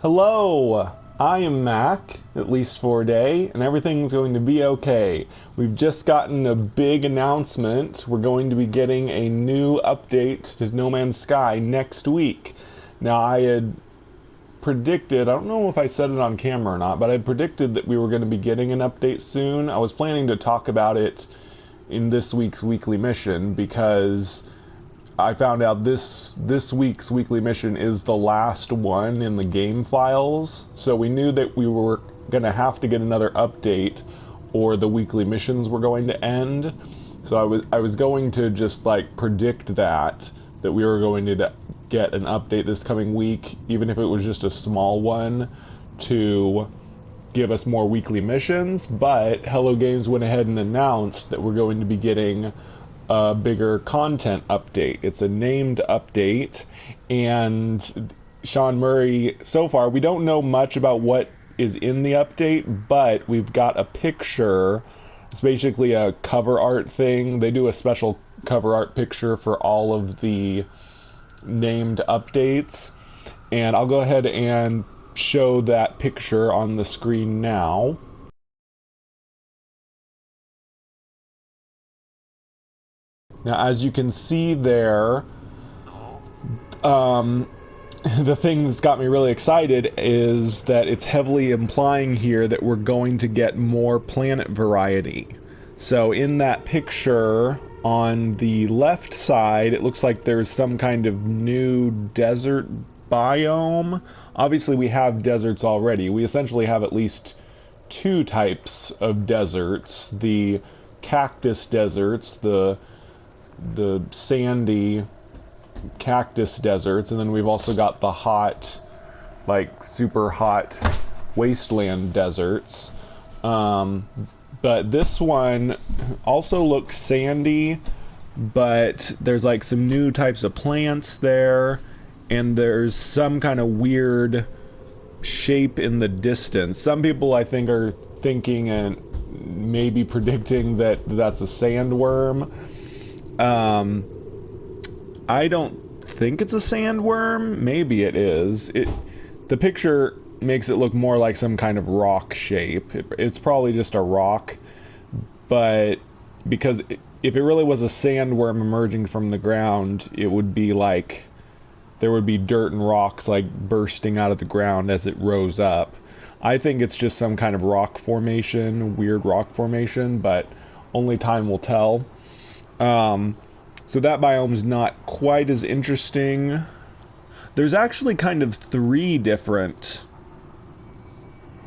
Hello, I am Mac, at least for a day, and everything's going to be okay. We've just gotten a big announcement. We're going to be getting a new update to No Man's Sky next week. Now, I had predicted, I don't know if I said it on camera or not, but I predicted that we were going to be getting an update soon. I was planning to talk about it in this week's weekly mission because I found out this week's weekly mission is the last one in the game files, so we knew that we were going to have to get another update or the weekly missions were going to end. So I was going to just like predict that we were going to get an update this coming week, even if it was just a small one, to give us more weekly missions. But Hello Games went ahead and announced that we're going to be getting a bigger content update. It's a named update, and Sean Murray, so far, we don't know much about what is in the update, but we've got a picture. It's basically a cover art thing. They do a special cover art picture for all of the named updates, and I'll go ahead and show that picture on the screen now. Now, as you can see there, the thing that's got me really excited is that it's heavily implying here that we're going to get more planet variety. So in that picture on the left side, it looks like there's some kind of new desert biome. Obviously, we have deserts already. We essentially have at least two types of deserts: the cactus deserts, the sandy cactus deserts, and then we've also got the hot, like super hot wasteland deserts. But this one also looks sandy, but there's like some new types of plants there, and there's some kind of weird shape in the distance. Some people, I think, are thinking and maybe predicting that that's a sandworm. I don't think it's a sandworm. Maybe it is. The picture makes it look more like some kind of rock shape. It's probably just a rock, but because if it really was a sandworm emerging from the ground, it would be like there would be dirt and rocks like bursting out of the ground as it rose up. I think it's just some kind of rock formation, weird rock formation, but only time will tell. So that biome's not quite as interesting. There's actually kind of three different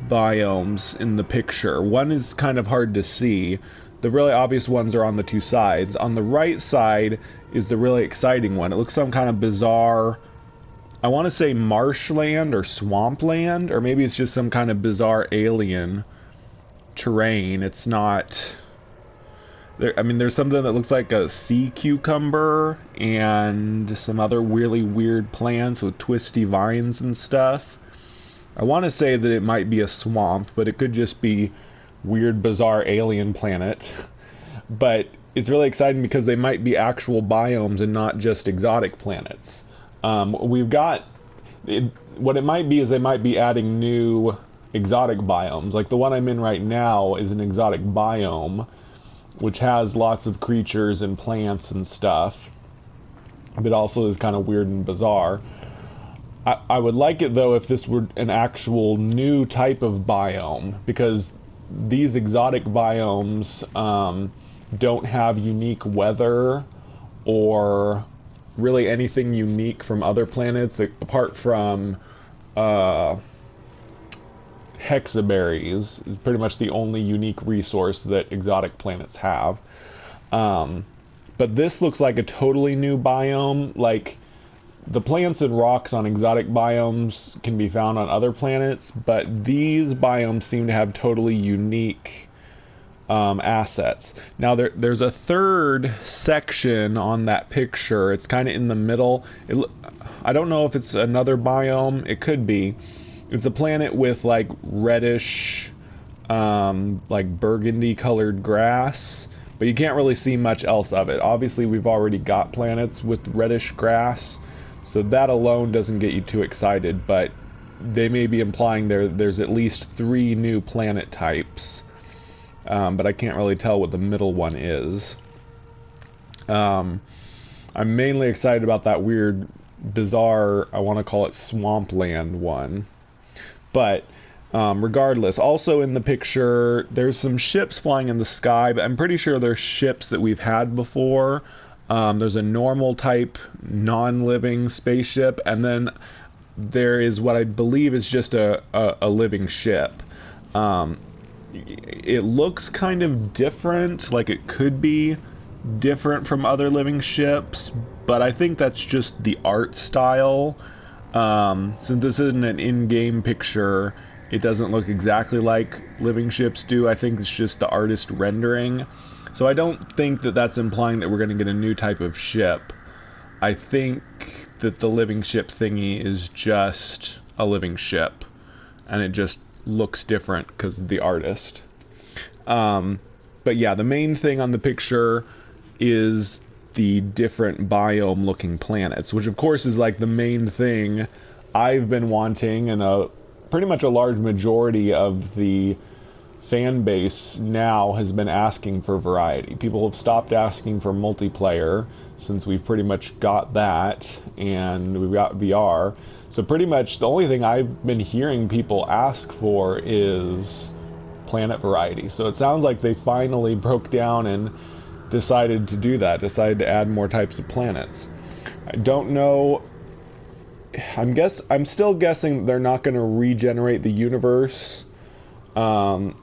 biomes in the picture. One is kind of hard to see. The really obvious ones are on the two sides. On the right side is the really exciting one. It looks some kind of bizarre, I want to say marshland or swampland, or maybe it's just some kind of bizarre alien terrain. It's not... there's something that looks like a sea cucumber and some other really weird plants with twisty vines and stuff. I want to say that it might be a swamp, but it could just be weird, bizarre alien planet. But it's really exciting because they might be actual biomes and not just exotic planets. What it might be is they might be adding new exotic biomes. Like the one I'm in right now is an exotic biome, which has lots of creatures and plants and stuff, but also is kind of weird and bizarre. I would like it, though, if this were an actual new type of biome, because these exotic biomes don't have unique weather or really anything unique from other planets, apart from hexaberries is pretty much the only unique resource that exotic planets have. But this looks like a totally new biome. Like, the plants and rocks on exotic biomes can be found on other planets, but these biomes seem to have totally unique assets. Now, there's a third section on that picture. It's kind of in the middle. I don't know if it's another biome. It could be. It's a planet with like reddish, like burgundy colored grass, but you can't really see much else of it. Obviously, we've already got planets with reddish grass, so that alone doesn't get you too excited, but they may be implying there's at least 3 new planet types, but I can't really tell what the middle one is. I'm mainly excited about that weird, bizarre, I want to call it Swampland one. But regardless, also in the picture, there's some ships flying in the sky, but I'm pretty sure they're ships that we've had before. There's a normal type, non-living spaceship, and then there is what I believe is just a living ship. It looks kind of different, like it could be different from other living ships, but I think that's just the art style. Since this isn't an in-game picture, it doesn't look exactly like living ships do. I think it's just the artist rendering. So I don't think that that's implying that we're going to get a new type of ship. I think that the living ship thingy is just a living ship, and it just looks different because of the artist. But yeah, the main thing on the picture is the different biome looking planets, which of course is like the main thing I've been wanting, and pretty much a large majority of the fan base now has been asking for variety. People have stopped asking for multiplayer since we've pretty much got that, and we've got VR. So pretty much the only thing I've been hearing people ask for is planet variety. So it sounds like they finally broke down and decided to do that, decided to add more types of planets. I don't know. I'm still guessing they're not going to regenerate the universe. Sean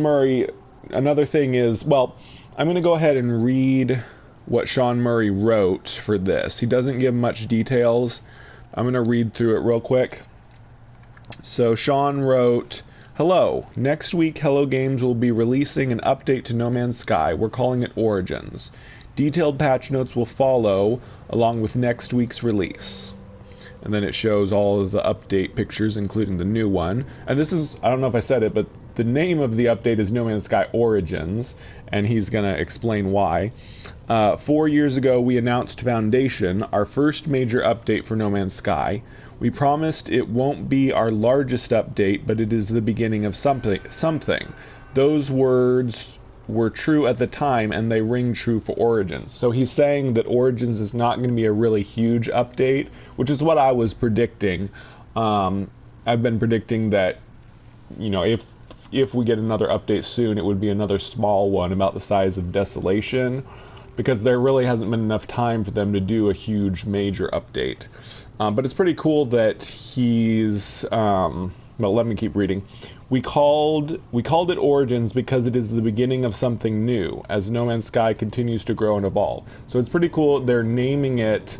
Murray, another thing is, well, I'm going to go ahead and read what Sean Murray wrote for this. He doesn't give much details. I'm going to read through it real quick. So Sean wrote, "Hello, next week Hello Games will be releasing an update to No Man's Sky. We're calling it Origins. Detailed patch notes will follow along with next week's release." And then it shows all of the update pictures, including the new one. And this is, I don't know if I said it, but the name of the update is No Man's Sky Origins, and he's going to explain why. 4 years ago, we announced Foundation, our first major update for No Man's Sky. We promised it won't be our largest update, but it is the beginning of something. Those words were true at the time, and they ring true for Origins. So he's saying that Origins is not going to be a really huge update, which is what I was predicting. I've been predicting that, you know, if we get another update soon, it would be another small one about the size of Desolation, because there really hasn't been enough time for them to do a huge major update. But it's pretty cool that he's, well, let me keep reading. We called it Origins because it is the beginning of something new, as No Man's Sky continues to grow and evolve. So it's pretty cool they're naming it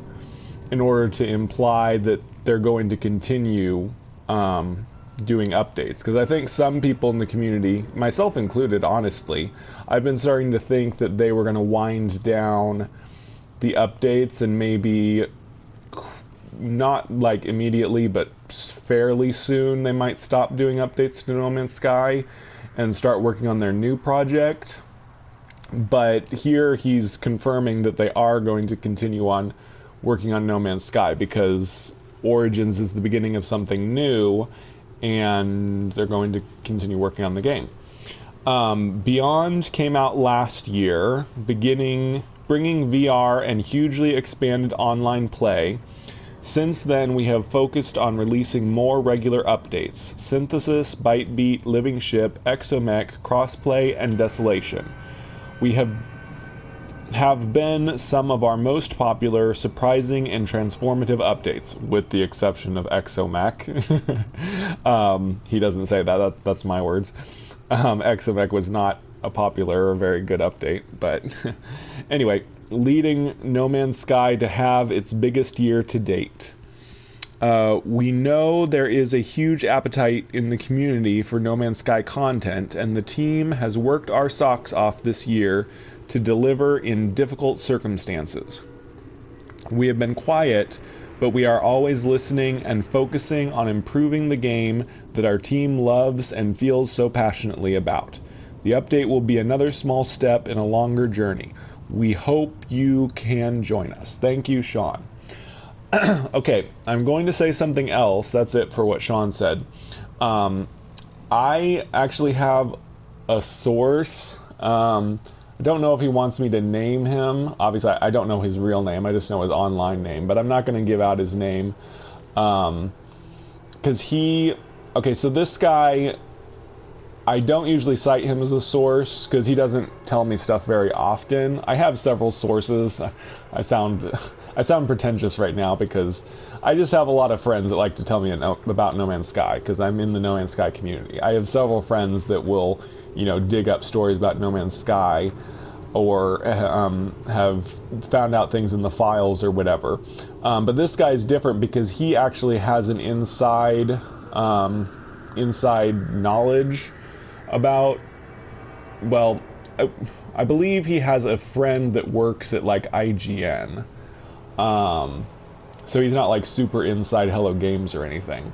in order to imply that they're going to continue doing updates. Because I think some people in the community, myself included, honestly, I've been starting to think that they were going to wind down the updates and maybe not like immediately, but fairly soon they might stop doing updates to No Man's Sky and start working on their new project. But here he's confirming that they are going to continue on working on No Man's Sky because Origins is the beginning of something new, and they're going to continue working on the game. Beyond came out last year, bringing VR and hugely expanded online play. Since then, we have focused on releasing more regular updates: Synthesis, Bytebeat, Living Ship, Exomech, Crossplay, and Desolation. We have been some of our most popular, surprising, and transformative updates, with the exception of Exomech. He doesn't say that, that's my words. Exomech was not a popular or very good update, but anyway, leading No Man's Sky to have its biggest year to date. We know there is a huge appetite in the community for No Man's Sky content, and the team has worked our socks off this year to deliver in difficult circumstances. We have been quiet, but we are always listening and focusing on improving the game that our team loves and feels so passionately about. The update will be another small step in a longer journey. We hope you can join us. Thank you, Sean. Okay, I'm going to say something else. That's it for what Sean said. Um, I actually have a source. I don't know if he wants me to name him. Obviously, I don't know his real name. I just know his online name, but I'm not going to give out his name. Because okay, so this guy, I don't usually cite him as a source because he doesn't tell me stuff very often. I have several sources. I sound I sound pretentious right now because I just have a lot of friends that like to tell me about No Man's Sky because I'm in the No Man's Sky community. I have several friends that will, dig up stories about No Man's Sky or have found out things in the files or whatever. But this guy is different because he actually has an inside knowledge about, well, I believe he has a friend that works at like IGN. So he's not like super inside Hello Games or anything,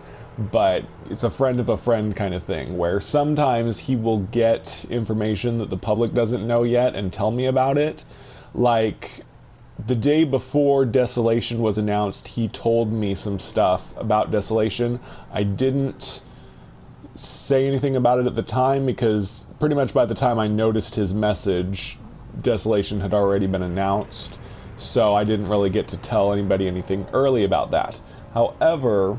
but it's a friend of a friend kind of thing where sometimes he will get information that the public doesn't know yet and tell me about it. Like the day before Desolation was announced, he told me some stuff about Desolation. I didn't say anything about it at the time because pretty much by the time I noticed his message, Desolation had already been announced. So I didn't really get to tell anybody anything early about that. However,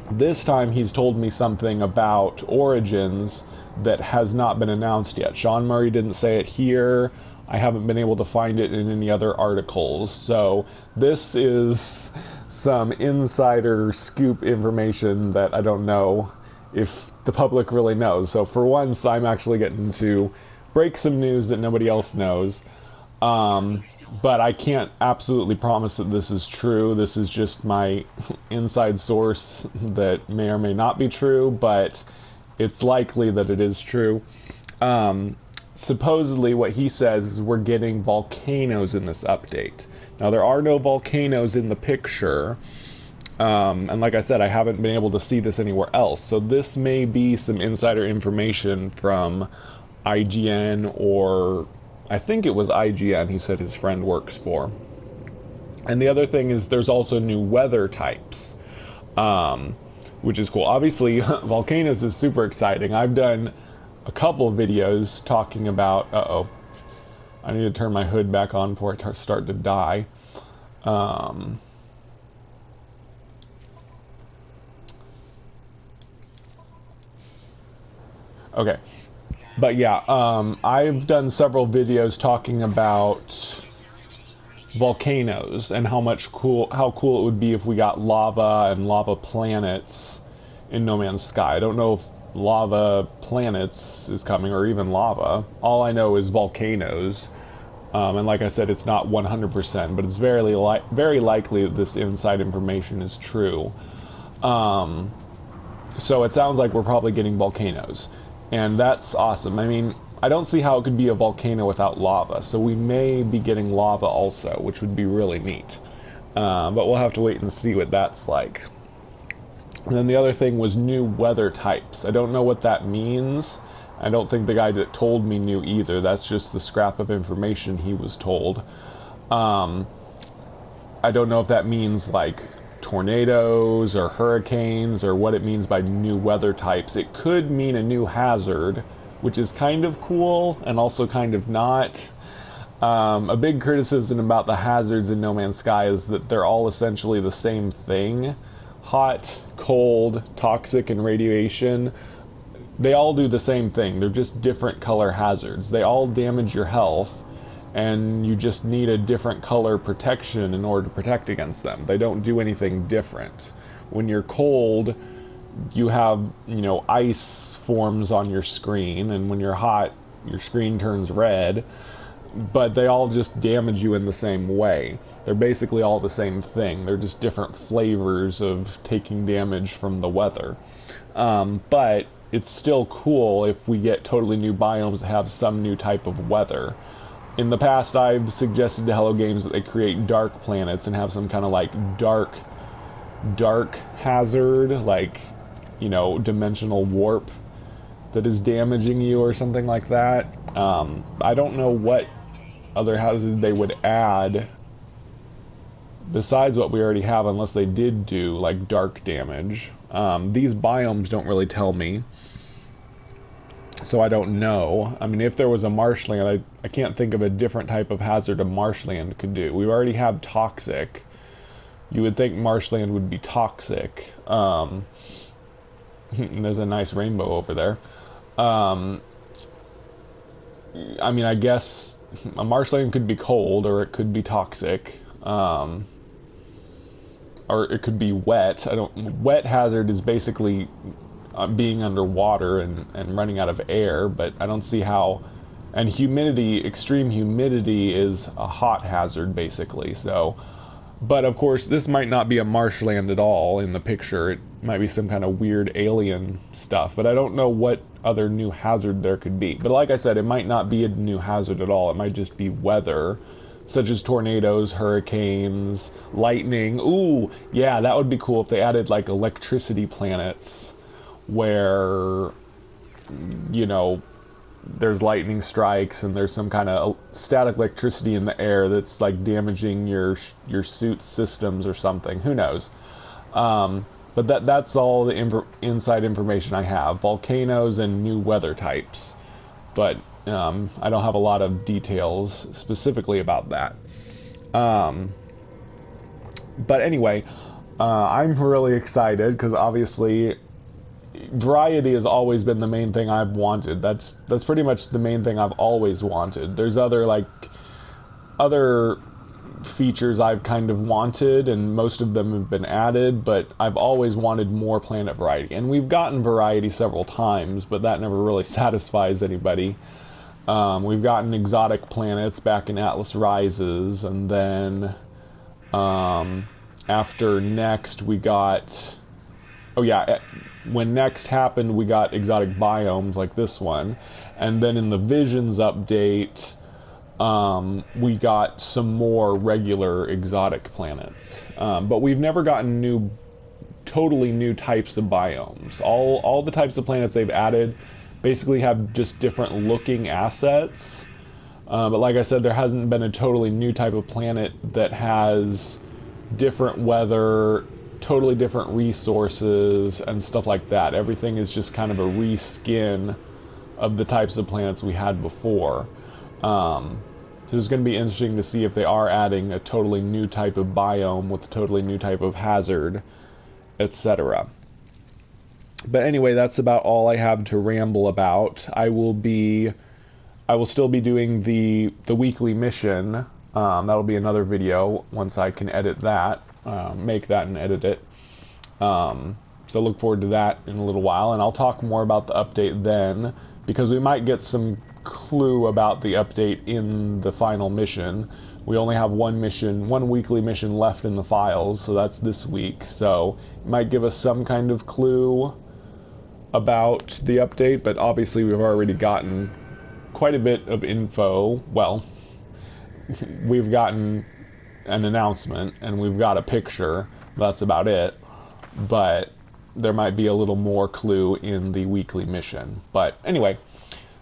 this time he's told me something about Origins that has not been announced yet. Sean Murray didn't say it here. I haven't been able to find it in any other articles. So this is some insider scoop information that I don't know if the public really knows. So for once, I'm actually getting to break some news that nobody else knows. But I can't absolutely promise that this is true. This is just my inside source that may or may not be true, but it's likely that it is true. Supposedly what he says is we're getting volcanoes in this update. Now there are no volcanoes in the picture, and like I said, I haven't been able to see this anywhere else. So this may be some insider information from IGN, or I think it was IGN he said his friend works for. And the other thing is there's also new weather types, which is cool. Obviously, volcanoes is super exciting. I've done a couple of videos talking about... Uh-oh. I need to turn my hood back on before it start to die. Okay. But yeah, I've done several videos talking about volcanoes and how cool it would be if we got lava and lava planets in No Man's Sky. I don't know if lava planets is coming or even lava. All I know is volcanoes. And like I said, it's not 100%, but it's very likely that this inside information is true. So it sounds like we're probably getting volcanoes. And that's awesome. I mean, I don't see how it could be a volcano without lava. So we may be getting lava also, which would be really neat. But we'll have to wait and see what that's like. And then the other thing was new weather types. I don't know what that means. I don't think the guy that told me knew either. That's just the scrap of information he was told. I don't know if that means like tornadoes or hurricanes or what it means by new weather types. It could mean a new hazard, which is kind of cool and also kind of not. A big criticism about the hazards in No Man's Sky is that they're all essentially the same thing. Hot, cold, toxic, and radiation. They all do the same thing. They're just different color hazards. They all damage your health, and you just need a different color protection in order to protect against them. They don't do anything different. When you're cold, you have, ice forms on your screen, and when you're hot, your screen turns red, but they all just damage you in the same way. They're basically all the same thing. They're just different flavors of taking damage from the weather. But it's still cool if we get totally new biomes that have some new type of weather. In the past, I've suggested to Hello Games that they create dark planets and have some kind of like dark hazard, like, dimensional warp that is damaging you or something like that. I don't know what other hazards they would add besides what we already have, unless they did do like dark damage. These biomes don't really tell me, so I don't know. I mean, if there was a marshland, I can't think of a different type of hazard a marshland could do. We already have toxic. You would think marshland would be toxic. And there's a nice rainbow over there. I mean, I guess a marshland could be cold, or it could be toxic. Or it could be wet. Wet hazard is basically being underwater and running out of air, but I don't see how. And humidity, extreme humidity, is a hot hazard basically. So, but of course, this might not be a marshland at all in the picture. It might be some kind of weird alien stuff, but I don't know what other new hazard there could be. But like I said, it might not be a new hazard at all. It might just be weather, such as tornadoes, hurricanes, lightning. Ooh, yeah, that would be cool if they added like electricity planets where, you know, there's lightning strikes and there's some kind of static electricity in the air that's like damaging your suit systems or something. Who knows? But that's all the inside information I have. Volcanoes and new weather types. But I don't have a lot of details specifically about that. But anyway, I'm really excited because obviously variety has always been the main thing I've wanted. That's pretty much the main thing I've always wanted. There's other features I've kind of wanted, and most of them have been added, but I've always wanted more planet variety. And we've gotten variety several times, but that never really satisfies anybody. We've gotten exotic planets back in Atlas Rises, and then after Next we got... Oh yeah, when Next happened, we got exotic biomes like this one. And then in the Visions update, we got some more regular exotic planets. But we've never gotten totally new types of biomes. All the types of planets they've added basically have just different looking assets. But like I said, there hasn't been a totally new type of planet that has different weather, totally different resources, and stuff like that. Everything is just kind of a reskin of the types of planets we had before. So it's going to be interesting to see if they are adding a totally new type of biome with a totally new type of hazard, etc. But anyway, that's about all I have to ramble about. I will still be doing the weekly mission. That'll be another video once I can edit that, make that and edit it. So look forward to that in a little while, and I'll talk more about the update then, because we might get some clue about the update in the final mission. We only have one weekly mission left in the files, so that's this week. So it might give us some kind of clue about the update, but obviously we've already gotten quite a bit of info. Well, we've gotten an announcement and we've got a picture. That's about it. But there might be a little more clue in the weekly mission. But anyway,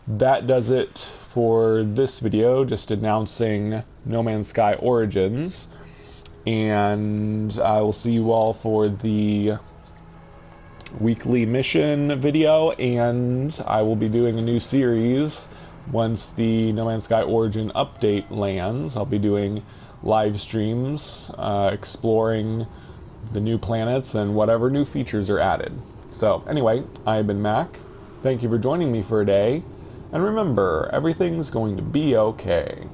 that does it for this video, just announcing No Man's Sky Origins. And I will see you all for the weekly mission video, and I will be doing a new series once the No Man's Sky Origin update lands. I'll be doing live streams, exploring the new planets and whatever new features are added. So anyway, I've been Mac. Thank you for joining me for a day, and remember, everything's going to be okay.